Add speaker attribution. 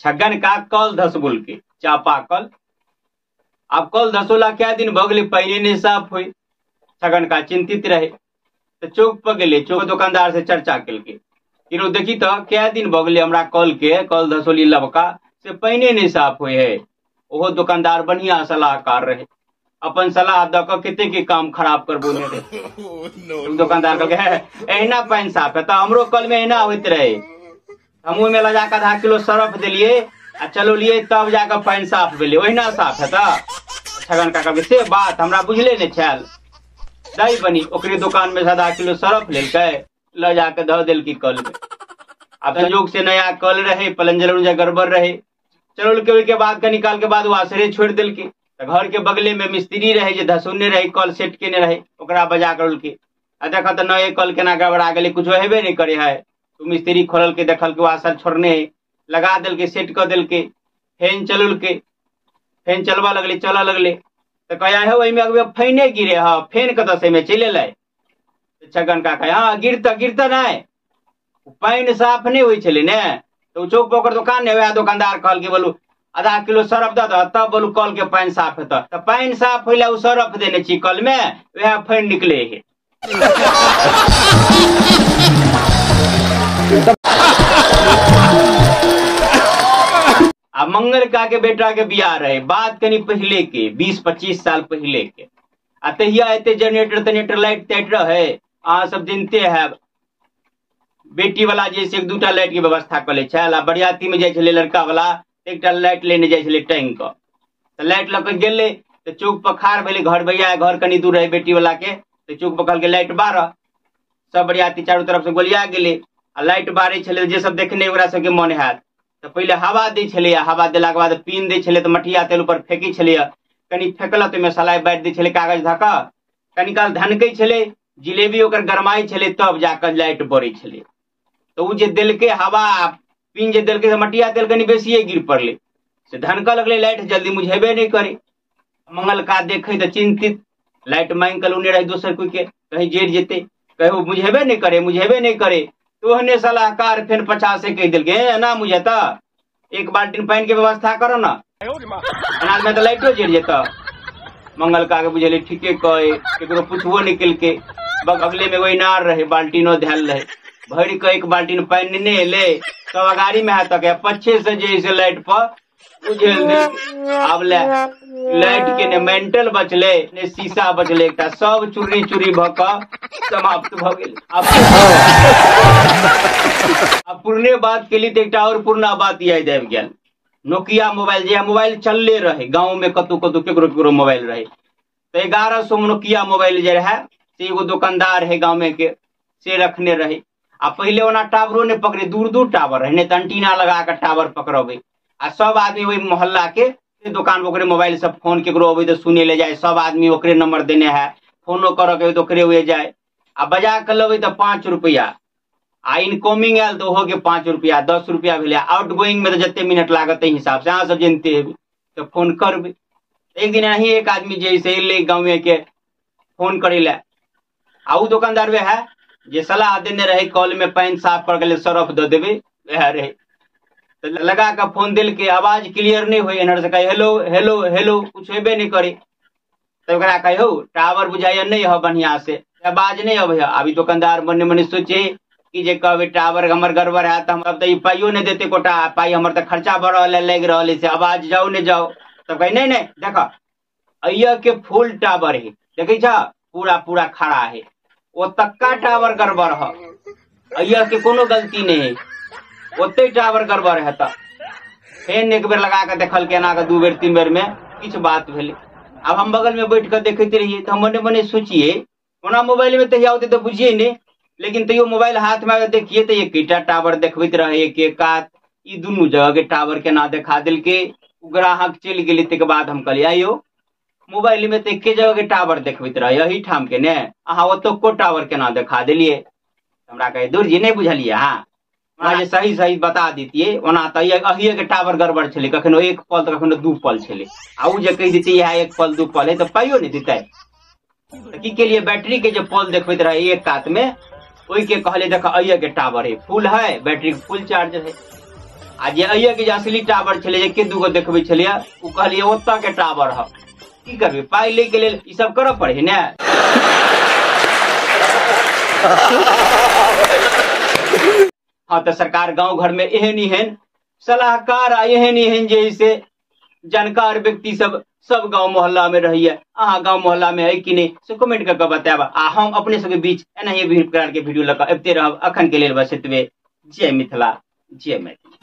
Speaker 1: छगन का कल धसबुल के चापा कल। अब कल धसोला क्या दिन भगले पहले नहीं साफ हुई। छगन का चिंतित रहे तो चौक पर गए, चौक दुकानदार से चर्चा कल के देखी तो क्या दिन भगले हमरा कल के कल धसोली लबका से पहले नहीं साफ हुए है। ओहो दुकानदार बढ़िया सलाहकार रहे, अपन सलाह दक केते के काम खराब कर बोले रहे। दुकानदार कह एहना पानी साफ है तो हमरो कल में एहना होते रहे, हम में लगा कर 1/2 किलो सरफ दिलिए आ चलो लिए तब जाकर पानी साफ भेले, ओहिना साफ है तो। छगन का कहे से बात हमरा बुझले नहीं छल। दही बनी ओकरे दुकान में 1/2 किलो सरफ लेलकै ल जाकर धो दिल की कल में। अब संयोग से नया कल रहे, पलंजर उलंजर गड़बड़ रहे, चलो के बाद का निकाल के बाद वो आसरे छोड़ दिल के। घर के बगले में मिस्त्री रहे जो धसुने रहे कल सेट के ने रहे, ओकरा बजा कर उलके देखा तो नए कल के ना गड़बड़ा गए, कुछ हेबे नहीं करे है। तो मिस्त्री खोल के देखल के आसर छोड़ने लगा दिल के सेट कर दिल के। फैन चलुल के फैन चलवा लगले चला लगले तो कहा है वही में अगर फैने गिरे है, फैन कत से में चले लाए। छगन का कहा हाँ गिरता गिरता ना पानी साफ नहीं हुई चले ने। तो चौक पकड़ दुकान ने वह दुकानदार कहल के बोलू 1/2 किलो सरफ द तब बोलू कल के पानी साफ है तो पानी साफ हो सरफ देने चाहिए कल में, वह फैन निकले है। अब मंगल का के बेटा के बियाह रहे, बात कनी पहले के 20-25 साल पहले के। अतहिया एते जनरेटर तनेटर लाइट तेट रहे, अहाँ सब जानते हैं। बेटी वाला जैसे 1-2टा लाइट की व्यवस्था कर ले छल, बरियाती में जाए लड़का वाला एकटा लाइट लेने जाए टैंक तो लाइट लग गेले तो चौक पर खार भेले। घर भैया घर कनी दूर रहे बेटी वाला के, तो चौक पर कहल के लाइट बारह। सब बरियाती चारों तरफ से गोलिया गेले आ लाइट बारे छले जे सब देखने ओकरा सबके मन हैत। तो पहले हवा दै छले, हवा देला के बाद पीन दै छले तो मटिया तेल ऊपर फेंकी छले, कनी फेंकल तो में सलाई बांट दै छले कागज धका, कनी काल धनकै छले जिलेबी ओकर गरमाई छले तब जाकर लाइट बरै छले। तो उ जे देलके हवा पीन जे देलके मटिया तेल कनी बेसिए गिर पड़ले से धनका लगले लाइट जल्दी मुझेबे नहीं करे। मंगल का देखे तो चिंतित, लाइट मांग कर उन्हें रहे दोसर कोई के कहीं जेर जेते कहे मुझेबे नहीं करे। तो हने सलाहकार फिर 50 से कह दिल ना मुझे तो 1 बाल्टी पानी के व्यवस्था करो ना, अनाज में तो लाइटो जड़ जेता। मंगल का के बुझे ठीके कहे केकरो पूछबो निकल के बगले में वही नार रहे बाल्टीनो धैल रहे, भर के 1 बाल्टी पानी नहीं ले तब अगाड़ी में हाथ तक पछे से जैसे लाइट पर उझेल दे। अब लाइट के ने मेंटल बचले ने शीशा बचले, एक सब चूरी चूरी भक समाप्त भ गेल। अब पुरने बात के लिए एक और पुरना बात याद आबि गेल। नोकिया मोबाइल जे मोबाइल चलले रहे गाँव में कतु कतु केकरो मोबाइल रहे तो 1100 नोकिया मोबाइल जे रहे से एगो दुकानदार है गाँव में के से रखने रहे। आ पहले ओना टावरो ने पकड़े, दूर दूर टावर रहे, तो एंटीना लगा कर टावर पकड़े आ सब आदमी वही मोहल्ला के दुकान ओकरे मोबाइल से फोन केकरो अबे तो सुने ले जाए, सब आदमी ओकरे नंबर देने है, फोनो कर के तो ओकरे हुए जाए आ बजा कर लेबे तो 5 रुपया आ इनकमिंग आयल तो हो के 5 रुपया 10 रुपया भेले, आउट गोइंग में तो जितने मिनट लागत हिसाब से अहाँ सब जानते हैं तो फोन करबे। एक दिन यही एक आदमी जैसे ले गाँव के फोन करे ला आ उ दुकानदार वे है जे सलाह देने रहे कल में पानी साफ कर के सरफ दे देवे वह रहे। तो लगा कर फोन दिल के आवाज क्लियर नहीं हुई, एनर से कहे हेलो हेलो हेलो कुछ हेबे नहीं करे। तो ओकरा कहे हो टावर बुझाइए नहीं है बढ़िया से आवाज नहीं अब है। अभी दुकानदार मने मने सोचे कि जे कहबे टावर हमर गड़बड़ है तो हम अब तो पाइयो नहीं देते कोटा पाई हमर तो खर्चा बढ़ रहा लग रहा है से आवाज जाओ नहीं जाओ। तब कहे नहीं देखा अय्या के फुल टावर है देखे पूरा पूरा खड़ा है, वो तक्का टावर गड़बड़ है, अय्या के कोनो गलती नहीं है, ओते टावर गड़बड़ है। फेन एक बेर लगा कर देखल के ना 2 बेर 3 बेर में किछ बात भेले। अब हम बगल में बैठ कर देखते रहिए तो हम मने मने सोचिए ओना मोबाइल में तहिया होते तो बुझिए नहीं, लेकिन तैयो मोबाइल हाथ में देखिए तो एक टावर देखबैत रहे एक आध ई दुनू जगह के टावर के ना देखा दिल के ग्राहक चल गेली। तक बाद हम कहलिए आइयो मोबाइल में तो एक जगह के टावर देखबैत रहे यही ठाम के ने अहाँ ओतो को टावर के ना देखा दिलिए। हमरा कहे दूर जी नहीं बुझलिए हाँ जे सही सही बता दीतिए ओना तो अहिए के टावर गड़बड़ छले, कखनो 1 पल तो कखनो 2 पल छले आ उ जे कह देती है 1 पल 2 पल है तो पाइयो नहीं देते। की के लिए बैटरी के जो पल देखबैत रहे एक कात में ओई के कहले देख अहिए के टावर है फुल है बैटरी फुल चार्ज है। आ जे अइए के असली टावर छले जे के दूगो देखबै छलिए उ कहलिए ओत्ता के टावर ह की करबे पाई ले के लेल ई सब करऽ पड़े ने। हाँ तो सरकार गांव घर में एहन सलाहकार आ एहन जे से जानकार व्यक्ति सब गांव मोहल्ला में रहिए। अहाँ गांव मोहल्ला में है कि नहीं से कमेंट करके बताब। आ हम अपने सबके बीच एनाहिए विभिन्न प्रकार के वीडियो लगा अबते रहब। अखन के लेल बस एतबे। जय मिथिला जय मैथिली।